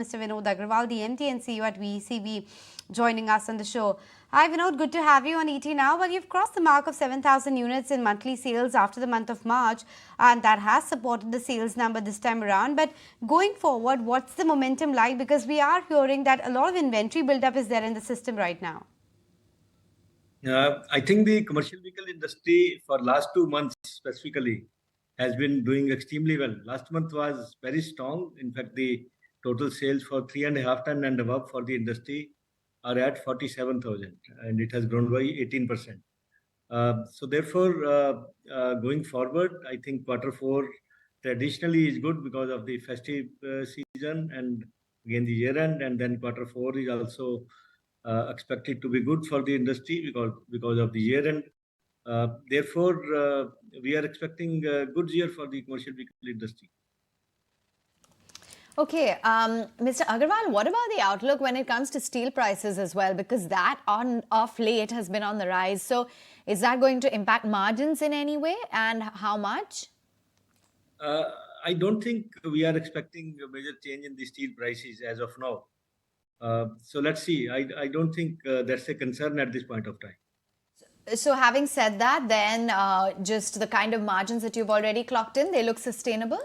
Mr. Vinod Aggarwal, the MD and CEO at VECV, joining us on the show. Hi Vinod, good to have you on ET Now. Well, you've crossed the mark of 7,000 units in monthly sales after the month of March, and that has supported the sales number this time around. But going forward, what's the momentum like? Because we are hearing that a lot of inventory buildup is there in the system right now. I think the commercial vehicle industry for last 2 months specifically has been doing extremely well. Last month was very strong. In fact, the total sales for 3.5 ton and above for the industry are at 47,000, and it has grown by 18%. So therefore, going forward, I think Q4 traditionally is good because of the festive season and again the year end, and then Q4 is also expected to be good for the industry because of the year end. Therefore, we are expecting a good year for the commercial vehicle industry. Okay, Mr. Aggarwal, what about the outlook when it comes to steel prices as well? Because that off late has been on the rise. So is that going to impact margins in any way, and how much? I don't think we are expecting a major change in the steel prices as of now. So let's see. I don't think that's a concern at this point of time. So having said that, then just the kind of margins that you've already clocked in, they look sustainable?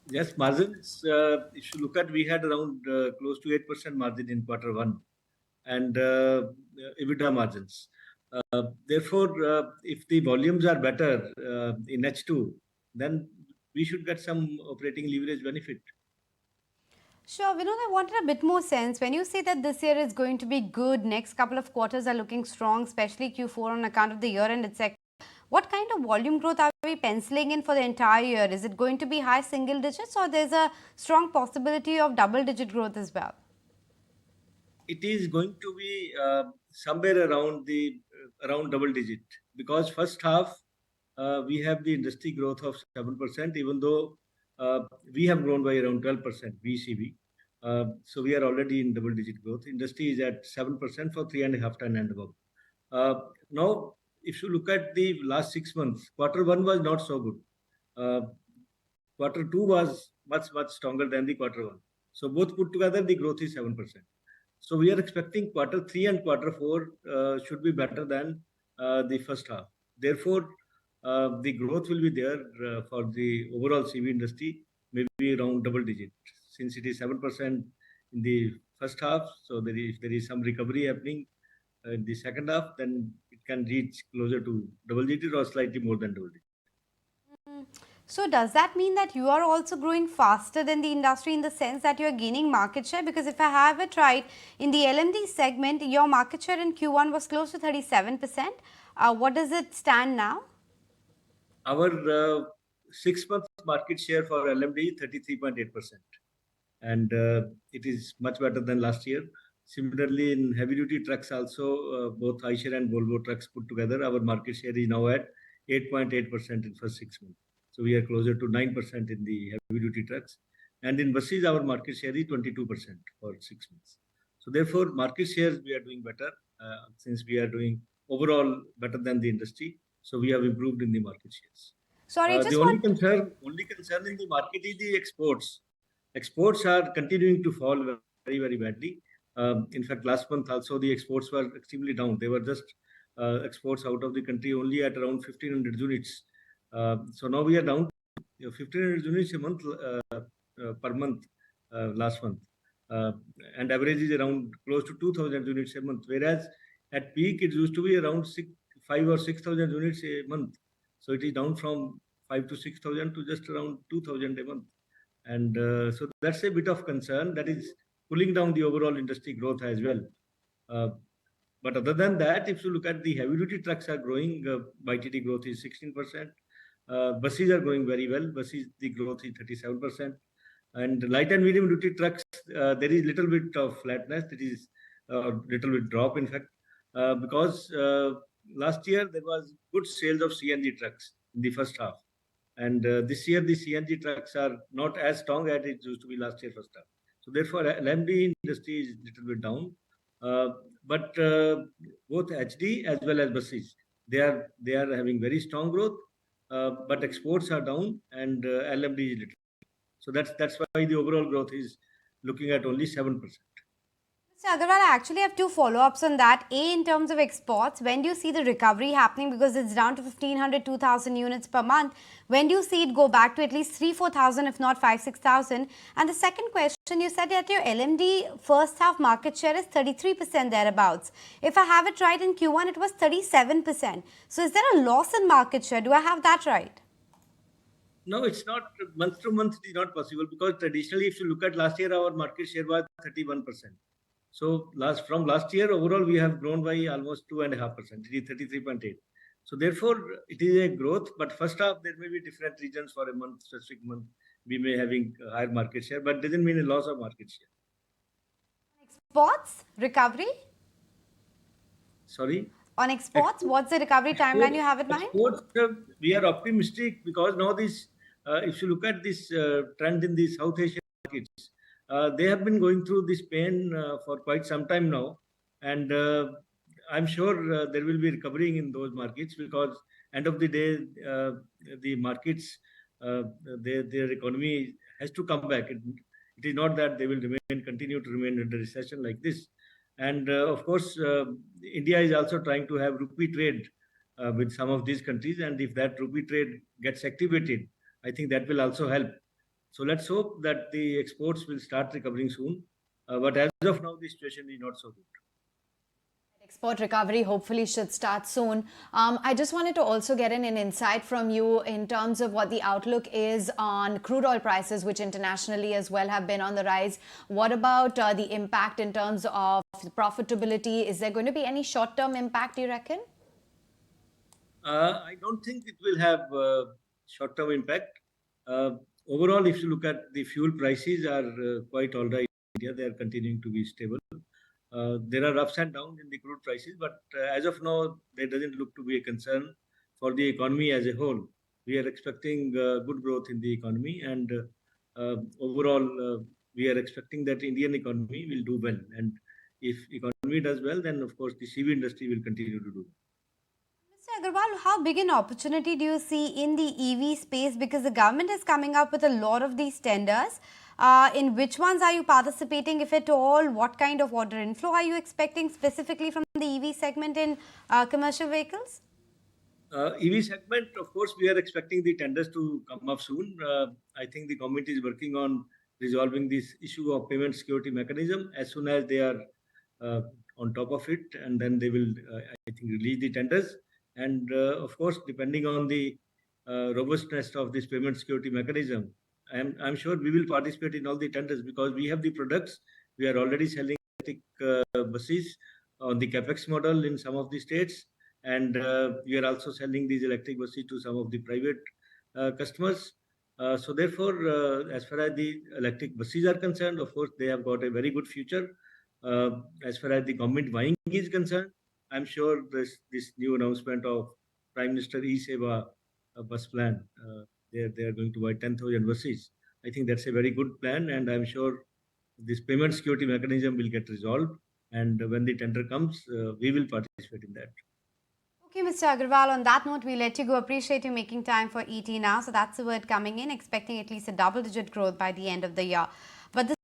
Yes, margins, if you look at, we had around close to 8% margin in Q1 and EBITDA margins. Therefore, if the volumes are better in H2, then we should get some operating leverage benefit. Sure, Vinod, I wanted a bit more sense. When you say that this year is going to be good, next couple of quarters are looking strong, especially Q4 on account of the year-end, etc. What kind of volume growth are we penciling in for the entire year? Is it going to be high single digits, or there's a strong possibility of double-digit growth as well? It is going to be somewhere around double digit, because first half we have the industry growth of 7%, even though we have grown by around 12% VECV. So we are already in double digit growth. Industry is at 7% for 3.5 ton and above. Now, if you look at the last 6 months, Q1 was not so good. Q2 was much stronger than the Q1. So both put together, the growth is 7%. So we are expecting Q3 and Q4 should be better than the first half. Therefore, the growth will be there for the overall CV industry, maybe around double digit. Since it is 7% in the first half, so there is some recovery happening in the second half, then it can reach closer to double digit or slightly more than double digit. So does that mean that you are also growing faster than the industry in the sense that you are gaining market share? Because if I have it right, in the LMV segment, your market share in Q1 was close to 37%. What does it stand now? Our 6 month market share for LMV is 33.8%. And it is much better than last year. Similarly, in heavy duty trucks also, both Eicher and Volvo trucks put together, our market share is now at 8.8% in first 6 months. So we are closer to 9% in the heavy duty trucks. And in buses, our market share is 22% for 6 months. So therefore, market shares we are doing better since we are doing overall better than the industry. So we have improved in the market shares. Sorry, the only concern in the market is the exports. Exports are continuing to fall very badly. In fact, last month also the exports were extremely down. They were just exports out of the country only at around 1,500 units. So now we are down to 1,500 units a month per month last month, and average is around close to 2,000 units a month. Whereas at peak it used to be around 5,000 or 6,000 units a month. So it is down from 5,000 to 6,000 to just around 2,000 a month. And so that's a bit of concern that is pulling down the overall industry growth as well. But other than that, if you look at the heavy duty trucks are growing, YTD growth is 16%. Buses are growing very well. Buses, the growth is 37%. And light and medium duty trucks, there is little bit of flatness. There is little bit drop, in fact, because last year there was good sales of CNG trucks in the first half. And this year the CNG trucks are not as strong as it used to be last year first half. So therefore, LMV industry is little bit down. But both HD as well as buses, they are having very strong growth. But exports are down and LMV is little. So that's why the overall growth is looking at only 7%. Mr. Aggarwal, I actually have two follow-ups on that. A, in terms of exports, when do you see the recovery happening? Because it's down to 1,500, 2,000 units per month. When do you see it go back to at least 3,000-4,000, if not 5,000-6,000? And the second question, you said that your LMD first half market share is 33% thereabouts. If I have it right, in Q1, it was 37%. So is there a loss in market share? Do I have that right? No, it's not month to month. It is not possible because traditionally, if you look at last year, our market share was 31%. So from last year overall, we have grown by almost 2.5%. It is 33.8. So therefore, it is a growth. But first half, there may be different regions for a month, specific month. We may having higher market share, but doesn't mean a loss of market share. Exports recovery? Sorry. On exports, what's the recovery timeline you have in mind? Exports, we are optimistic because now this, if you look at this trend in the South Asian markets, they have been going through this pain for quite some time now, and I'm sure there will be recovering in those markets because end of the day, the markets, their economy has to come back. It is not that they will continue to remain under recession like this. And of course, India is also trying to have rupee trade with some of these countries. And if that rupee trade gets activated, I think that will also help. So let's hope that the exports will start recovering soon. But as of now, the situation is not so good. Export recovery hopefully should start soon. I just wanted to also get an insight from you in terms of what the outlook is on crude oil prices, which internationally as well have been on the rise. What about the impact in terms of profitability? Is there going to be any short-term impact, do you reckon? I don't think it will have short-term impact. Overall, if you look at the fuel prices are quite all right in India. They are continuing to be stable. There are ups and downs in the crude prices, but as of now, there doesn't look to be a concern for the economy as a whole. We are expecting good growth in the economy, and overall, we are expecting that Indian economy will do well. And if economy does well, then of course the CV industry will continue to do well. Mr. Aggarwal, how big an opportunity do you see in the EV space? Because the government is coming up with a lot of these tenders. In which ones are you participating, if at all? What kind of order inflow are you expecting specifically from the EV segment in commercial vehicles? EV segment, of course, we are expecting the tenders to come up soon. I think the government is working on resolving this issue of payment security mechanism as soon as they are on top of it, and then they will, I think, release the tenders. And of course, depending on the robustness of this payment security mechanism, I'm sure we will participate in all the tenders because we have the products. We are already selling electric buses on the capex model in some of the states, and we are also selling these electric buses to some of the private customers. So therefore, as far as the electric buses are concerned, of course, they have got a very good future. As far as the government buying is concerned, I'm sure this new announcement of Prime Minister E-Seva bus plan, they are going to buy 10,000 buses. I think that's a very good plan, and I'm sure this payment security mechanism will get resolved. And when the tender comes, we will participate in that. Okay, Mr. Aggarwal, on that note, we let you go. Appreciate you making time for ET now. So that's the word coming in, expecting at least a double-digit growth by the end of the year. But